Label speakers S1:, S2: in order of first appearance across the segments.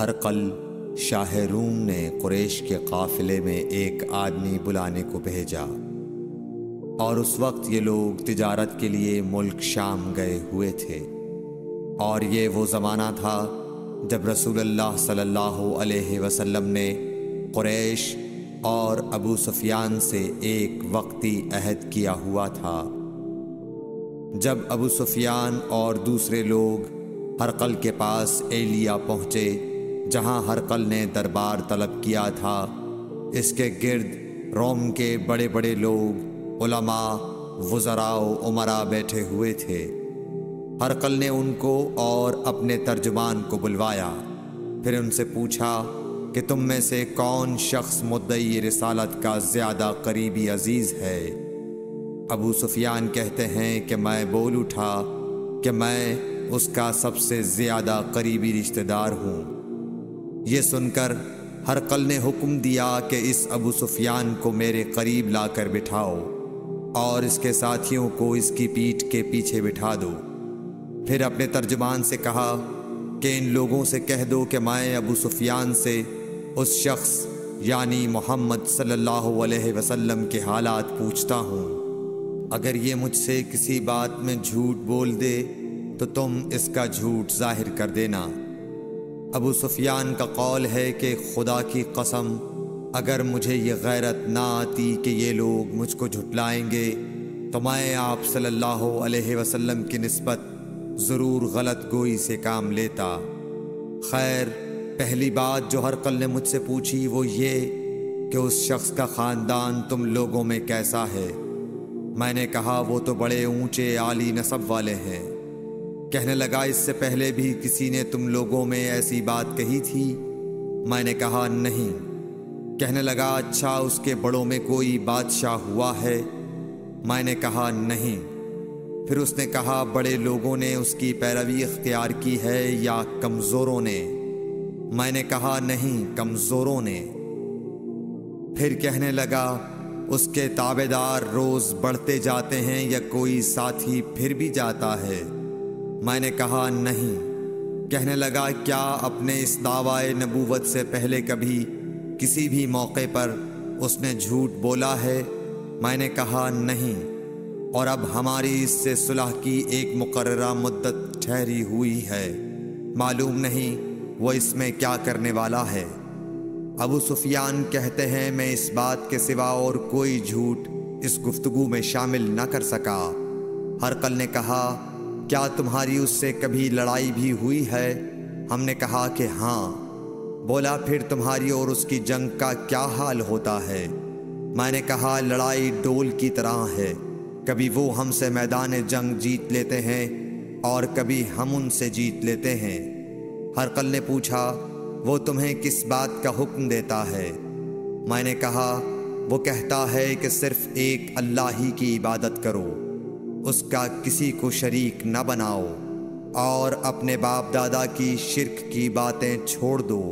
S1: ہرقل شاہ روم نے قریش کے قافلے میں ایک آدمی بلانے کو بھیجا، اور اس وقت یہ لوگ تجارت کے لیے ملک شام گئے ہوئے تھے، اور یہ وہ زمانہ تھا جب رسول اللہ صلی اللہ علیہ وسلم نے قریش اور ابو سفیان سے ایک وقتی عہد کیا ہوا تھا۔ جب ابو سفیان اور دوسرے لوگ ہرقل کے پاس ایلیا پہنچے جہاں ہرقل نے دربار طلب کیا تھا، اس کے گرد روم کے بڑے بڑے لوگ، علماء، وزراء و امراء بیٹھے ہوئے تھے۔ ہرقل نے ان کو اور اپنے ترجمان کو بلوایا، پھر ان سے پوچھا کہ تم میں سے کون شخص مدعی رسالت کا زیادہ قریبی عزیز ہے؟ ابو سفیان کہتے ہیں کہ میں بول اٹھا کہ میں اس کا سب سے زیادہ قریبی رشتہ دار ہوں۔ یہ سن کر ہرقل نے حکم دیا کہ اس ابو سفیان کو میرے قریب لا کر بٹھاؤ اور اس کے ساتھیوں کو اس کی پیٹھ کے پیچھے بٹھا دو۔ پھر اپنے ترجمان سے کہا کہ ان لوگوں سے کہہ دو کہ میں ابو سفیان سے اس شخص یعنی محمد صلی اللہ علیہ وسلم کے حالات پوچھتا ہوں۔ اگر یہ مجھ سے کسی بات میں جھوٹ بول دے تو تم اس کا جھوٹ ظاہر کر دینا۔ ابو سفیان کا قول ہے کہ خدا کی قسم اگر مجھے یہ غیرت نہ آتی کہ یہ لوگ مجھ کو جھٹلائیں گے تو میں آپ صلی اللہ علیہ وسلم کی نسبت ضرور غلط گوئی سے کام لیتا۔ خیر، پہلی بات جو ہرقل نے مجھ سے پوچھی وہ یہ کہ اس شخص کا خاندان تم لوگوں میں کیسا ہے؟ میں نے کہا وہ تو بڑے اونچے عالی نسب والے ہیں۔ کہنے لگا اس سے پہلے بھی کسی نے تم لوگوں میں ایسی بات کہی تھی؟ میں نے کہا نہیں۔ کہنے لگا اچھا اس کے بڑوں میں کوئی بادشاہ ہوا ہے؟ میں نے کہا نہیں۔ پھر اس نے کہا بڑے لوگوں نے اس کی پیروی اختیار کی ہے یا کمزوروں نے؟ میں نے کہا نہیں، کمزوروں نے۔ پھر کہنے لگا اس کے تابعدار روز بڑھتے جاتے ہیں یا کوئی ساتھی پھر بھی جاتا ہے؟ میں نے کہا نہیں۔ کہنے لگا کیا اپنے اس دعوی نبوت سے پہلے کبھی کسی بھی موقع پر اس نے جھوٹ بولا ہے؟ میں نے کہا نہیں، اور اب ہماری اس سے صلح کی ایک مقررہ مدت ٹھہری ہوئی ہے، معلوم نہیں وہ اس میں کیا کرنے والا ہے۔ ابو سفیان کہتے ہیں میں اس بات کے سوا اور کوئی جھوٹ اس گفتگو میں شامل نہ کر سکا۔ ہرقل نے کہا کیا تمہاری اس سے کبھی لڑائی بھی ہوئی ہے؟ ہم نے کہا کہ ہاں۔ بولا پھر تمہاری اور اس کی جنگ کا کیا حال ہوتا ہے؟ میں نے کہا لڑائی ڈول کی طرح ہے، کبھی وہ ہم سے میدان جنگ جیت لیتے ہیں اور کبھی ہم ان سے جیت لیتے ہیں۔ ہرقل نے پوچھا وہ تمہیں کس بات کا حکم دیتا ہے؟ میں نے کہا وہ کہتا ہے کہ صرف ایک اللہ ہی کی عبادت کرو، اس کا کسی کو شریک نہ بناؤ، اور اپنے باپ دادا کی شرک کی باتیں چھوڑ دو،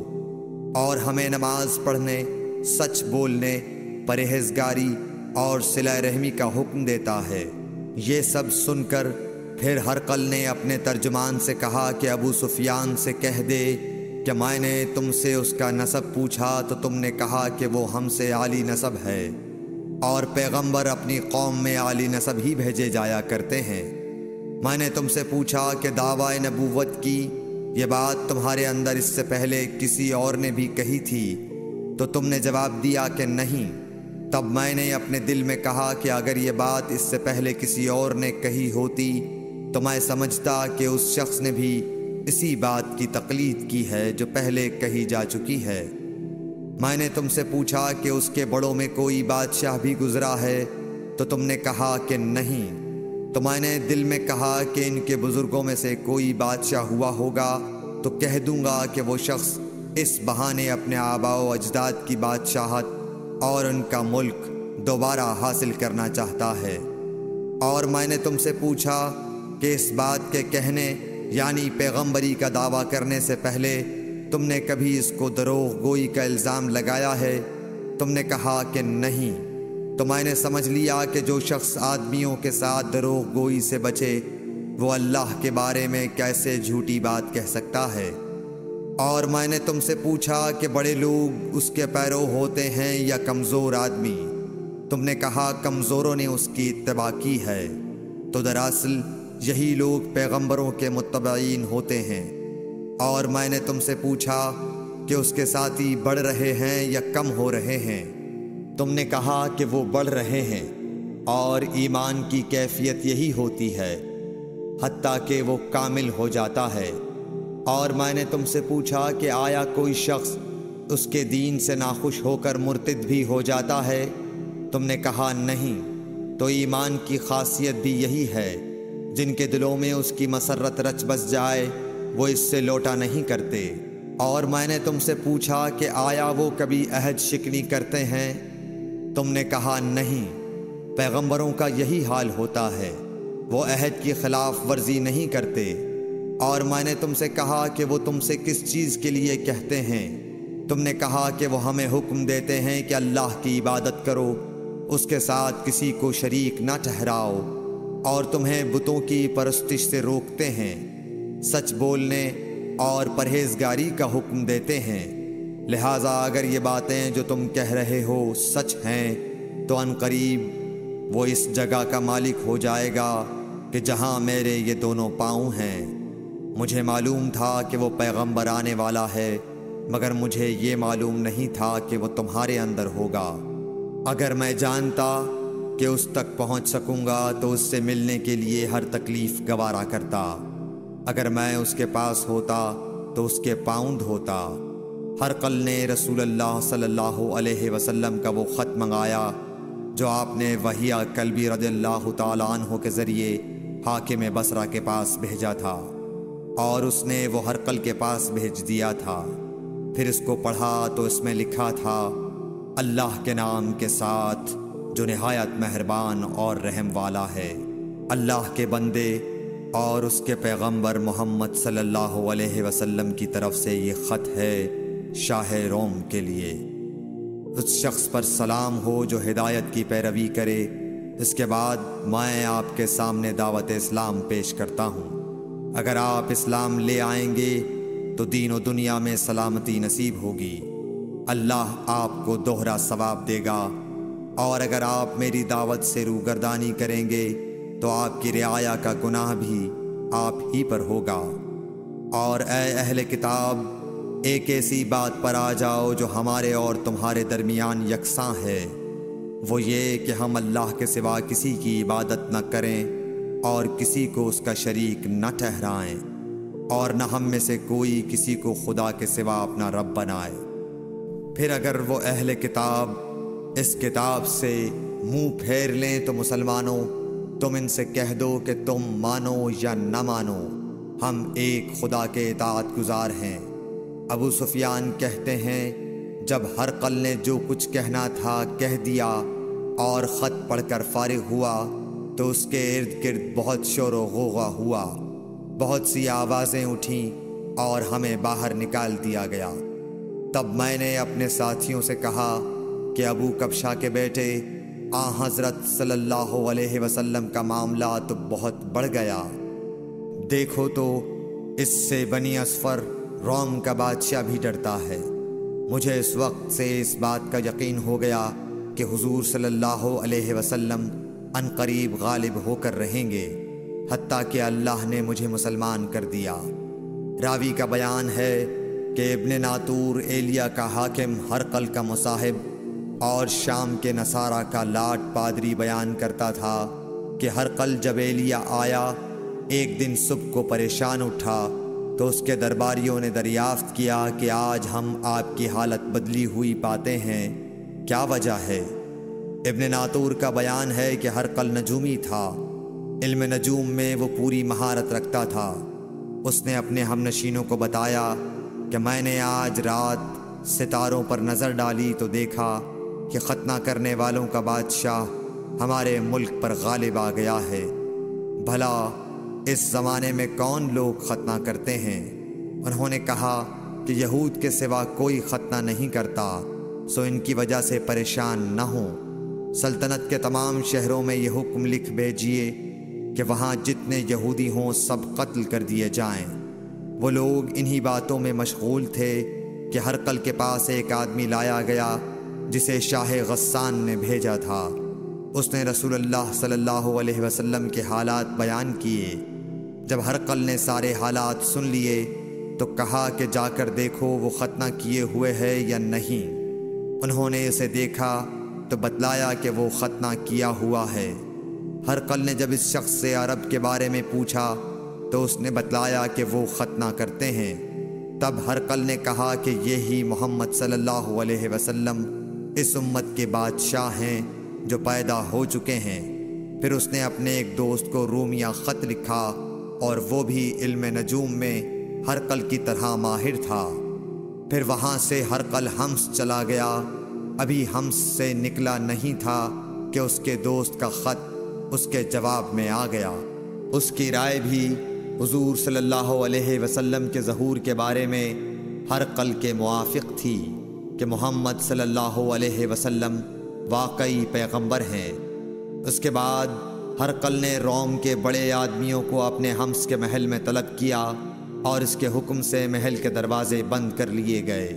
S1: اور ہمیں نماز پڑھنے، سچ بولنے، پرہیزگاری اور صلہ رحمی کا حکم دیتا ہے۔ یہ سب سن کر پھر ہرقل نے اپنے ترجمان سے کہا کہ ابو سفیان سے کہہ دے کہ میں نے تم سے اس کا نسب پوچھا تو تم نے کہا کہ وہ ہم سے عالی نسب ہے، اور پیغمبر اپنی قوم میں عالی نسب ہی بھیجے جایا کرتے ہیں۔ میں نے تم سے پوچھا کہ دعوی نبوت کی یہ بات تمہارے اندر اس سے پہلے کسی اور نے بھی کہی تھی؟ تو تم نے جواب دیا کہ نہیں۔ تب میں نے اپنے دل میں کہا کہ اگر یہ بات اس سے پہلے کسی اور نے کہی ہوتی تو میں سمجھتا کہ اس شخص نے بھی اسی بات کی تقلید کی ہے جو پہلے کہی جا چکی ہے۔ میں نے تم سے پوچھا کہ اس کے بڑوں میں کوئی بادشاہ بھی گزرا ہے؟ تو تم نے کہا کہ نہیں۔ تو میں نے دل میں کہا کہ ان کے بزرگوں میں سے کوئی بادشاہ ہوا ہوگا تو کہہ دوں گا کہ وہ شخص اس بہانے اپنے آباء و اجداد کی بادشاہت اور ان کا ملک دوبارہ حاصل کرنا چاہتا ہے۔ اور میں نے تم سے پوچھا کہ اس بات کے کہنے یعنی پیغمبری کا دعویٰ کرنے سے پہلے تم نے کبھی اس کو دروغ گوئی کا الزام لگایا ہے؟ تم نے کہا کہ نہیں۔ تو میں نے سمجھ لیا کہ جو شخص آدمیوں کے ساتھ دروغ گوئی سے بچے وہ اللہ کے بارے میں کیسے جھوٹی بات کہہ سکتا ہے؟ اور میں نے تم سے پوچھا کہ بڑے لوگ اس کے پیرو ہوتے ہیں یا کمزور آدمی؟ تم نے کہا کمزوروں نے اس کی اتباع کی ہے۔ تو دراصل یہی لوگ پیغمبروں کے متبعین ہوتے ہیں۔ اور میں نے تم سے پوچھا کہ اس کے ساتھی بڑھ رہے ہیں یا کم ہو رہے ہیں؟ تم نے کہا کہ وہ بڑھ رہے ہیں، اور ایمان کی کیفیت یہی ہوتی ہے حتیٰ کہ وہ کامل ہو جاتا ہے۔ اور میں نے تم سے پوچھا کہ آیا کوئی شخص اس کے دین سے ناخوش ہو کر مرتد بھی ہو جاتا ہے؟ تم نے کہا نہیں۔ تو ایمان کی خاصیت بھی یہی ہے، جن کے دلوں میں اس کی مسرت رچ بس جائے وہ اس سے لوٹا نہیں کرتے۔ اور میں نے تم سے پوچھا کہ آیا وہ کبھی عہد شکنی کرتے ہیں؟ تم نے کہا نہیں۔ پیغمبروں کا یہی حال ہوتا ہے، وہ عہد کی خلاف ورزی نہیں کرتے۔ اور میں نے تم سے کہا کہ وہ تم سے کس چیز کے لیے کہتے ہیں؟ تم نے کہا کہ وہ ہمیں حکم دیتے ہیں کہ اللہ کی عبادت کرو، اس کے ساتھ کسی کو شریک نہ ٹھہراؤ، اور تمہیں بتوں کی پرستش سے روکتے ہیں، سچ بولنے اور پرہیزگاری کا حکم دیتے ہیں۔ لہٰذا اگر یہ باتیں جو تم کہہ رہے ہو سچ ہیں تو عنقریب وہ اس جگہ کا مالک ہو جائے گا کہ جہاں میرے یہ دونوں پاؤں ہیں۔ مجھے معلوم تھا کہ وہ پیغمبر آنے والا ہے، مگر مجھے یہ معلوم نہیں تھا کہ وہ تمہارے اندر ہوگا۔ اگر میں جانتا کہ اس تک پہنچ سکوں گا تو اس سے ملنے کے لیے ہر تکلیف گوارا کرتا۔ اگر میں اس کے پاس ہوتا تو اس کے پاؤں دھوتا۔ ہرقل نے رسول اللہ صلی اللہ علیہ وسلم کا وہ خط منگایا جو آپ نے وحیہ کلبی رضی اللہ تعالیٰ عنہ کے ذریعے حاکم بصرہ کے پاس بھیجا تھا، اور اس نے وہ ہرقل کے پاس بھیج دیا تھا۔ پھر اس کو پڑھا تو اس میں لکھا تھا، اللہ کے نام کے ساتھ جو نہایت مہربان اور رحم والا ہے۔ اللہ کے بندے اور اس کے پیغمبر محمد صلی اللہ علیہ وسلم کی طرف سے یہ خط ہے شاہ روم کے لیے۔ اس شخص پر سلام ہو جو ہدایت کی پیروی کرے۔ اس کے بعد میں آپ کے سامنے دعوت اسلام پیش کرتا ہوں۔ اگر آپ اسلام لے آئیں گے تو دین و دنیا میں سلامتی نصیب ہوگی، اللہ آپ کو دوہرا ثواب دے گا، اور اگر آپ میری دعوت سے روگردانی کریں گے تو آپ کی رعایا کا گناہ بھی آپ ہی پر ہوگا۔ اور اے اہل کتاب، ایک ایسی بات پر آ جاؤ جو ہمارے اور تمہارے درمیان یکساں ہے، وہ یہ کہ ہم اللہ کے سوا کسی کی عبادت نہ کریں اور کسی کو اس کا شریک نہ ٹھہرائیں، اور نہ ہم میں سے کوئی کسی کو خدا کے سوا اپنا رب بنائے۔ پھر اگر وہ اہل کتاب اس کتاب سے منہ پھیر لیں تو مسلمانوں، تم ان سے کہہ دو کہ تم مانو یا نہ مانو، ہم ایک خدا کے اطاعت گزار ہیں۔ ابو سفیان کہتے ہیں، جب ہرقل نے جو کچھ کہنا تھا کہہ دیا اور خط پڑھ کر فارغ ہوا تو اس کے ارد گرد بہت شور و غوغا ہوا، بہت سی آوازیں اٹھیں اور ہمیں باہر نکال دیا گیا۔ تب میں نے اپنے ساتھیوں سے کہا کہ ابو کبشہ کے بیٹے حضرت صلی اللہ علیہ وسلم کا معاملہ تو بہت بڑھ گیا۔ دیکھو تو اس سے بنی اصفر روم کا بادشاہ بھی ڈرتا ہے۔ مجھے اس وقت سے اس بات کا یقین ہو گیا کہ حضور صلی اللہ علیہ وسلم عنقریب غالب ہو کر رہیں گے، حتیٰ کہ اللہ نے مجھے مسلمان کر دیا۔ راوی کا بیان ہے کہ ابن ناطور ایلیا کا حاکم ہرقل کا مصاحب اور شام کے نصارہ کا لاٹ پادری بیان کرتا تھا کہ ہرقل جب ایلیا آیا ایک دن صبح کو پریشان اٹھا تو اس کے درباریوں نے دریافت کیا کہ آج ہم آپ کی حالت بدلی ہوئی پاتے ہیں، کیا وجہ ہے؟ ابن ناطور کا بیان ہے کہ ہرقل نجومی تھا، علم نجوم میں وہ پوری مہارت رکھتا تھا۔ اس نے اپنے ہم نشینوں کو بتایا کہ میں نے آج رات ستاروں پر نظر ڈالی تو دیکھا کہ ختنہ کرنے والوں کا بادشاہ ہمارے ملک پر غالب آ گیا ہے۔ بھلا اس زمانے میں کون لوگ ختنہ کرتے ہیں؟ انہوں نے کہا کہ یہود کے سوا کوئی ختنہ نہیں کرتا، سو ان کی وجہ سے پریشان نہ ہوں۔ سلطنت کے تمام شہروں میں یہ حکم لکھ بھیجیے کہ وہاں جتنے یہودی ہوں سب قتل کر دیے جائیں۔ وہ لوگ انہی باتوں میں مشغول تھے کہ ہرقل کے پاس ایک آدمی لایا گیا جسے شاہ غسان نے بھیجا تھا۔ اس نے رسول اللہ صلی اللہ علیہ وسلم کے حالات بیان کیے۔ جب ہرقل نے سارے حالات سن لیے تو کہا کہ جا کر دیکھو وہ ختنہ کیے ہوئے ہے یا نہیں۔ انہوں نے اسے دیکھا تو بتلایا کہ وہ ختنہ کیا ہوا ہے۔ ہرقل نے جب اس شخص سے عرب کے بارے میں پوچھا تو اس نے بتلایا کہ وہ ختنہ کرتے ہیں۔ تب ہرقل نے کہا کہ یہی محمد صلی اللہ علیہ وسلم اس امت کے بادشاہ ہیں جو پیدا ہو چکے ہیں۔ پھر اس نے اپنے ایک دوست کو رومیہ خط لکھا اور وہ بھی علم نجوم میں ہرقل کی طرح ماہر تھا۔ پھر وہاں سے ہرقل حمص چلا گیا۔ ابھی حمص سے نکلا نہیں تھا کہ اس کے دوست کا خط اس کے جواب میں آ گیا۔ اس کی رائے بھی حضور صلی اللہ علیہ وسلم کے ظہور کے بارے میں ہرقل کے موافق تھی کہ محمد صلی اللہ علیہ وسلم واقعی پیغمبر ہیں۔ اس کے بعد ہرقل نے روم کے بڑے آدمیوں کو اپنے حمص کے محل میں طلب کیا اور اس کے حکم سے محل کے دروازے بند کر لیے گئے۔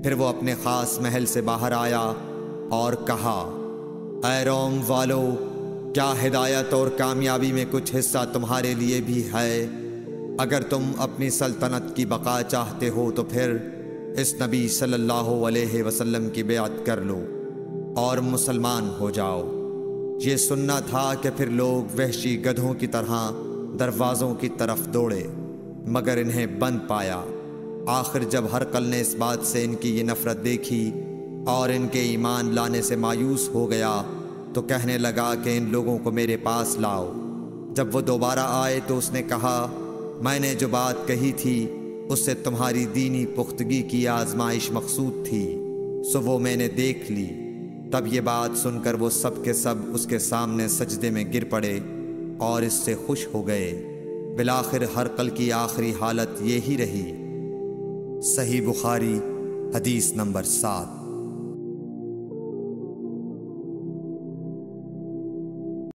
S1: پھر وہ اپنے خاص محل سے باہر آیا اور کہا، اے روم والو، کیا ہدایت اور کامیابی میں کچھ حصہ تمہارے لیے بھی ہے؟ اگر تم اپنی سلطنت کی بقا چاہتے ہو تو پھر اس نبی صلی اللہ علیہ وسلم کی بیعت کر لو اور مسلمان ہو جاؤ۔ یہ سننا تھا کہ پھر لوگ وحشی گدھوں کی طرح دروازوں کی طرف دوڑے مگر انہیں بند پایا۔ آخر جب ہرقل نے اس بات سے ان کی یہ نفرت دیکھی اور ان کے ایمان لانے سے مایوس ہو گیا تو کہنے لگا کہ ان لوگوں کو میرے پاس لاؤ۔ جب وہ دوبارہ آئے تو اس نے کہا، میں نے جو بات کہی تھی اس سے تمہاری دینی پختگی کی آزمائش مقصود تھی، سو وہ میں نے دیکھ لی۔ تب یہ بات سن کر وہ سب کے سب اس کے سامنے سجدے میں گر پڑے اور اس سے خوش ہو گئے۔ بالآخر ہرقل کی آخری حالت یہی رہی۔ صحیح بخاری حدیث نمبر 7۔